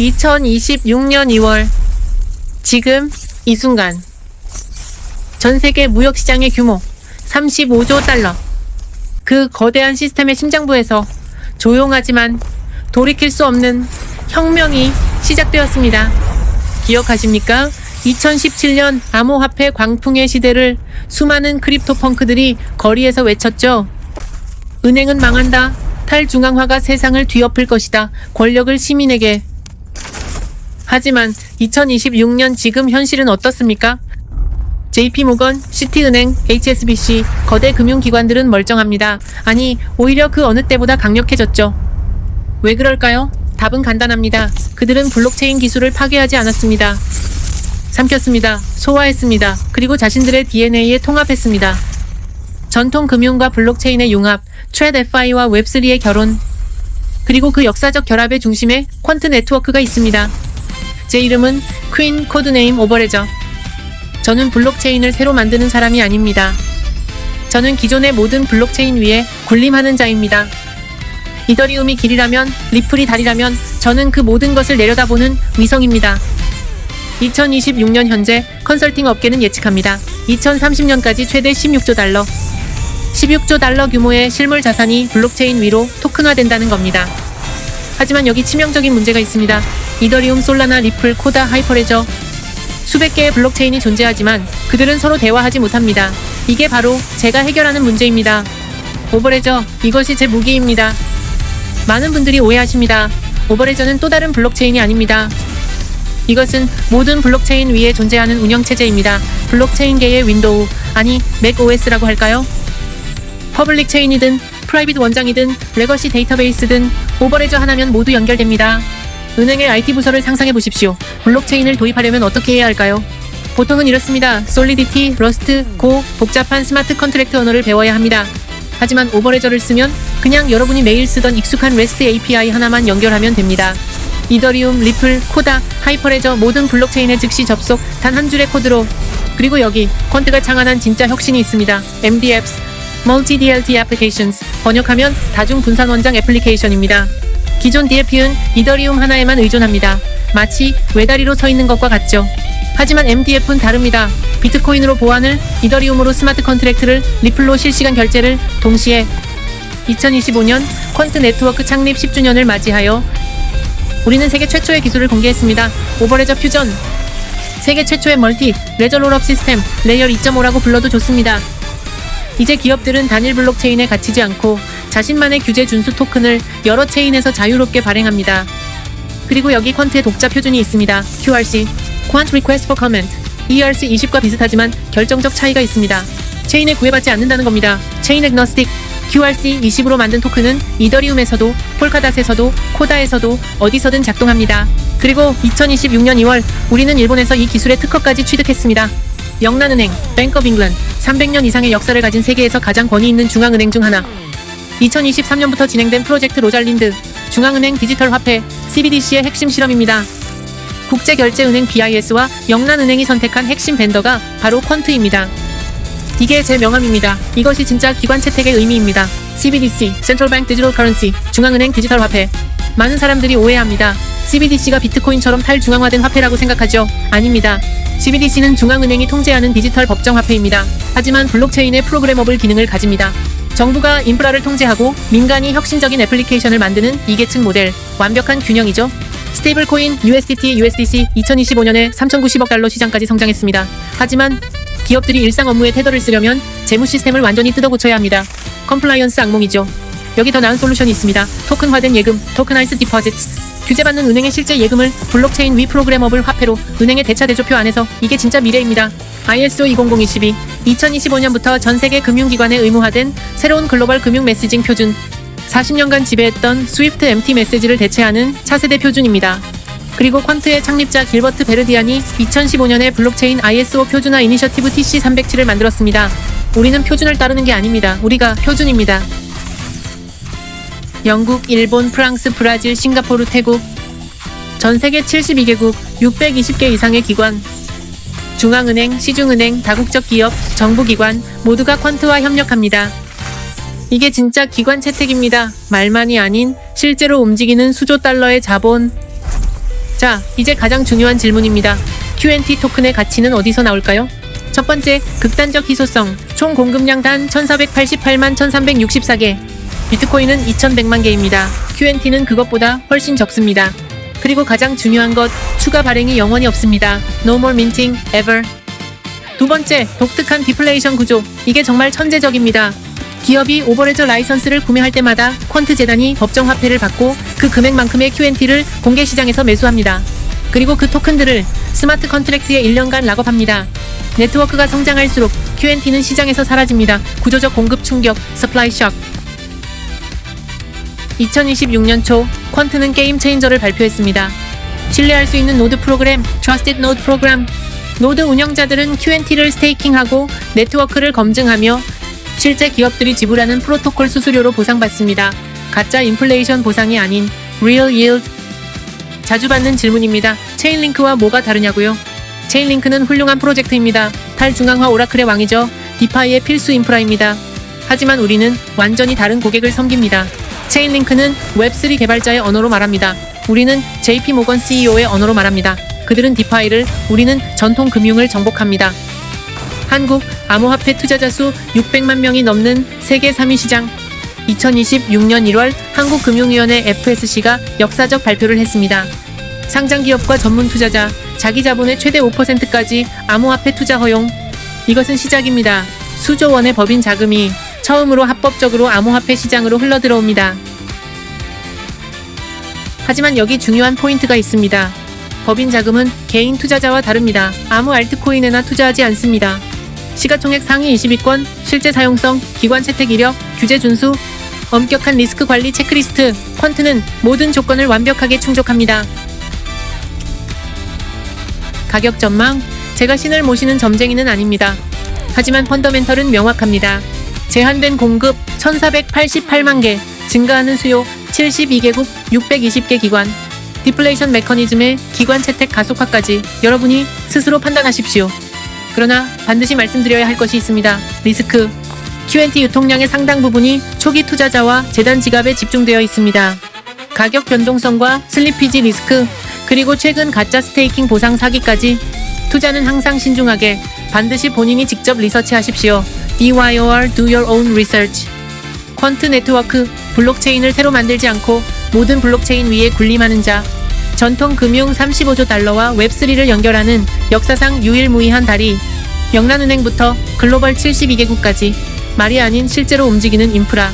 2026년 2월 지금 이 순간 전 세계 무역시장의 규모 35조 달러, 그 거대한 시스템의 심장부에서 조용하지만 돌이킬 수 없는 혁명이 시작되었습니다. 기억하십니까? 2017년 암호화폐 광풍의 시대를 수많은 크립토 펑크들이 거리에서 외쳤죠. 은행은 망한다. 탈중앙화가 세상을 뒤엎을 것이다. 권력을 시민에게. 하지만 2026년 지금 현실은 어떻습니까? JP모건, 시티은행, HSBC, 거대 금융기관들은 멀쩡합니다. 아니, 오히려 그 어느 때보다 강력해졌죠. 왜 그럴까요? 답은 간단합니다. 그들은 블록체인 기술을 파괴하지 않았습니다. 삼켰습니다. 소화했습니다. 그리고 자신들의 DNA에 통합했습니다. 전통 금융과 블록체인의 융합, TradFi와 웹3의 결혼, 그리고 그 역사적 결합의 중심에 퀀트 네트워크가 있습니다. 제 이름은 퀸 코드네임 오버레저. 저는 블록체인을 새로 만드는 사람이 아닙니다. 저는 기존의 모든 블록체인 위에 군림하는 자입니다. 이더리움이 길이라면, 리플이 다리라면 저는 그 모든 것을 내려다보는 위성입니다. 2026년 현재 컨설팅 업계는 예측합니다. 2030년까지 최대 16조 달러, 16조 달러 규모의 실물 자산이 블록체인 위로 토큰화된다는 겁니다. 하지만 여기 치명적인 문제가 있습니다. 이더리움, 솔라나, 리플, 코다, 하이퍼레저, 수백 개의 블록체인이 존재하지만 그들은 서로 대화하지 못합니다. 이게 바로 제가 해결하는 문제입니다. 오버레저, 이것이 제 무기입니다. 많은 분들이 오해하십니다. 오버레저는 또 다른 블록체인이 아닙니다. 이것은 모든 블록체인 위에 존재하는 운영체제입니다. 블록체인계의 윈도우, 아니 맥OS라고 할까요? 퍼블릭 체인이든 프라이빗 원장이든 레거시 데이터베이스든 오버레저 하나면 모두 연결됩니다. 은행의 IT 부서를 상상해 보십시오. 블록체인을 도입하려면 어떻게 해야 할까요? 보통은 이렇습니다. 솔리디티, 러스트, 고, 복잡한 스마트 컨트랙트 언어를 배워야 합니다. 하지만 오버레저를 쓰면 그냥 여러분이 매일 쓰던 익숙한 REST API 하나만 연결하면 됩니다. 이더리움, 리플, 코다, 하이퍼레저 모든 블록체인에 즉시 접속 단 한 줄의 코드로. 그리고 여기 퀀트가 창안한 진짜 혁신이 있습니다. MDApps, Multi-DLT Applications, 번역하면 다중 분산 원장 애플리케이션입니다. 기존 DLT는 이더리움 하나에만 의존합니다. 마치 외다리로 서 있는 것과 같죠. 하지만 MDF는 다릅니다. 비트코인으로 보안을, 이더리움으로 스마트 컨트랙트를, 리플로 실시간 결제를 동시에. 2025년 퀀트 네트워크 창립 10주년을 맞이하여 우리는 세계 최초의 기술을 공개했습니다. 오버레저 퓨전. 세계 최초의 멀티 레저 롤업 시스템, 레이어 2.5라고 불러도 좋습니다. 이제 기업들은 단일 블록체인에 갇히지 않고 자신만의 규제 준수 토큰을 여러 체인에서 자유롭게 발행합니다. 그리고 여기 퀀트의 독자 표준이 있습니다. QRC, Quant Request for Comment. ERC20과 비슷하지만 결정적 차이가 있습니다. 체인에 구애받지 않는다는 겁니다. 체인 애그노스틱. QRC20으로 만든 토큰은 이더리움에서도, 폴카닷에서도, 코다에서도 어디서든 작동합니다. 그리고 2026년 2월 우리는 일본에서 이 기술의 특허까지 취득했습니다. 영란은행, 뱅크 오브 잉글랜드, 300년 이상의 역사를 가진 세계에서 가장 권위 있는 중앙은행 중 하나. 2023년부터 진행된 프로젝트 로잘린드, 중앙은행 디지털 화폐, CBDC의 핵심 실험입니다. 국제결제은행 BIS와 영란은행이 선택한 핵심 벤더가 바로 퀀트입니다. 이게 제 명함입니다. 이것이 진짜 기관 채택의 의미입니다. CBDC, Central Bank Digital Currency, 중앙은행 디지털 화폐. 많은 사람들이 오해합니다. CBDC가 비트코인처럼 탈중앙화된 화폐라고 생각하죠? 아닙니다. CBDC는 중앙은행이 통제하는 디지털 법정 화폐입니다. 하지만 블록체인의 프로그래머블 기능을 가집니다. 정부가 인프라를 통제하고 민간이 혁신적인 애플리케이션을 만드는 이계층 모델. 완벽한 균형이죠. 스테이블 코인 USDT, USDC 2025년에 3,090억 달러 시장까지 성장했습니다. 하지만 기업들이 일상 업무에 테더를 쓰려면 재무 시스템을 완전히 뜯어고쳐야 합니다. 컴플라이언스 악몽이죠. 여기 더 나은 솔루션이 있습니다. 토큰화된 예금, 토크나이즈 디포지트. 규제받는 은행의 실제 예금을 블록체인 위 프로그래머블 화폐로 은행의 대차 대조표 안에서. 이게 진짜 미래입니다. ISO 20022, 2025년부터 전 세계 금융기관에 의무화된 새로운 글로벌 금융 메시징 표준. 40년간 지배했던 스위프트 MT 메시지를 대체하는 차세대 표준입니다. 그리고 퀀트의 창립자 길버트 베르디안이 2015년에 블록체인 ISO 표준화 이니셔티브 TC307을 만들었습니다. 우리는 표준을 따르는 게 아닙니다. 우리가 표준입니다. 영국, 일본, 프랑스, 브라질, 싱가포르, 태국, 전 세계 72개국, 620개 이상의 기관, 중앙은행, 시중은행, 다국적 기업, 정부기관 모두가 퀀트와 협력합니다. 이게 진짜 기관 채택입니다. 말만이 아닌 실제로 움직이는 수조 달러의 자본. 자, 이제 가장 중요한 질문입니다. QNT 토큰의 가치는 어디서 나올까요? 첫 번째, 극단적 희소성. 총 공급량 단 1488만 1364개. 비트코인은 2100만 개입니다. QNT는 그것보다 훨씬 적습니다. 그리고 가장 중요한 것, 추가 발행이 영원히 없습니다. No more minting, ever. 두 번째, 독특한 디플레이션 구조. 이게 정말 천재적입니다. 기업이 오버레저 라이선스를 구매할 때마다 퀀트 재단이 법정 화폐를 받고 그 금액만큼의 QNT를 공개 시장에서 매수합니다. 그리고 그 토큰들을 스마트 컨트랙트에 1년간 락업합니다. 네트워크가 성장할수록 QNT는 시장에서 사라집니다. 구조적 공급 충격, 서플라이 shock. 2026년 초 퀀트는 게임 체인저를 발표했습니다. 신뢰할 수 있는 노드 프로그램, Trusted Node Program. 노드 운영자들은 QNT를 스테이킹하고 네트워크를 검증하며 실제 기업들이 지불하는 프로토콜 수수료로 보상받습니다. 가짜 인플레이션 보상이 아닌 Real Yield. 자주 받는 질문입니다. 체인링크와 뭐가 다르냐고요? 체인링크는 훌륭한 프로젝트입니다. 탈중앙화 오라클의 왕이죠. 디파이의 필수 인프라입니다. 하지만 우리는 완전히 다른 고객을 섬깁니다. 체인링크는 웹3 개발자의 언어로 말합니다. 우리는 JP 모건 CEO의 언어로 말합니다. 그들은 디파이를, 우리는 전통 금융을 정복합니다. 한국 암호화폐 투자자 수 600만 명이 넘는 세계 3위 시장. 2026년 1월 한국금융위원회 FSC가 역사적 발표를 했습니다. 상장기업과 전문 투자자, 자기 자본의 최대 5%까지 암호화폐 투자 허용. 이것은 시작입니다. 수조 원의 법인 자금이 처음으로 합법적으로 암호화폐 시장으로 흘러들어옵니다. 하지만 여기 중요한 포인트가 있습니다. 법인 자금은 개인 투자자와 다릅니다. 아무 알트코인에나 투자하지 않습니다. 시가총액 상위 20위권, 실제 사용성, 기관 채택 이력, 규제 준수, 엄격한 리스크 관리 체크리스트. 퀀트는 모든 조건을 완벽하게 충족합니다. 가격 전망. 제가 신을 모시는 점쟁이는 아닙니다. 하지만 펀더멘털은 명확합니다. 제한된 공급 1488만 개, 증가하는 수요 72개국 620개 기관, 디플레이션 메커니즘의 기관 채택 가속화까지 여러분이 스스로 판단하십시오. 그러나 반드시 말씀드려야 할 것이 있습니다. 리스크. QNT 유통량의 상당 부분이 초기 투자자와 재단 지갑에 집중되어 있습니다. 가격 변동성과 슬리피지 리스크, 그리고 최근 가짜 스테이킹 보상 사기까지. 투자는 항상 신중하게, 반드시 본인이 직접 리서치하십시오. DYOR, Do Your Own Research. 퀀트 네트워크, 블록체인을 새로 만들지 않고 모든 블록체인 위에 군림하는 자. 전통 금융 35조 달러와 웹3를 연결하는 역사상 유일무이한 다리. 명란은행부터 글로벌 72개국까지 말이 아닌 실제로 움직이는 인프라.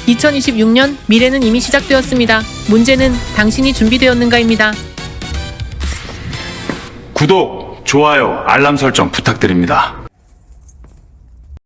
2026년 미래는 이미 시작되었습니다. 문제는 당신이 준비되었는가입니다. 구독, 좋아요, 알람 설정 부탁드립니다.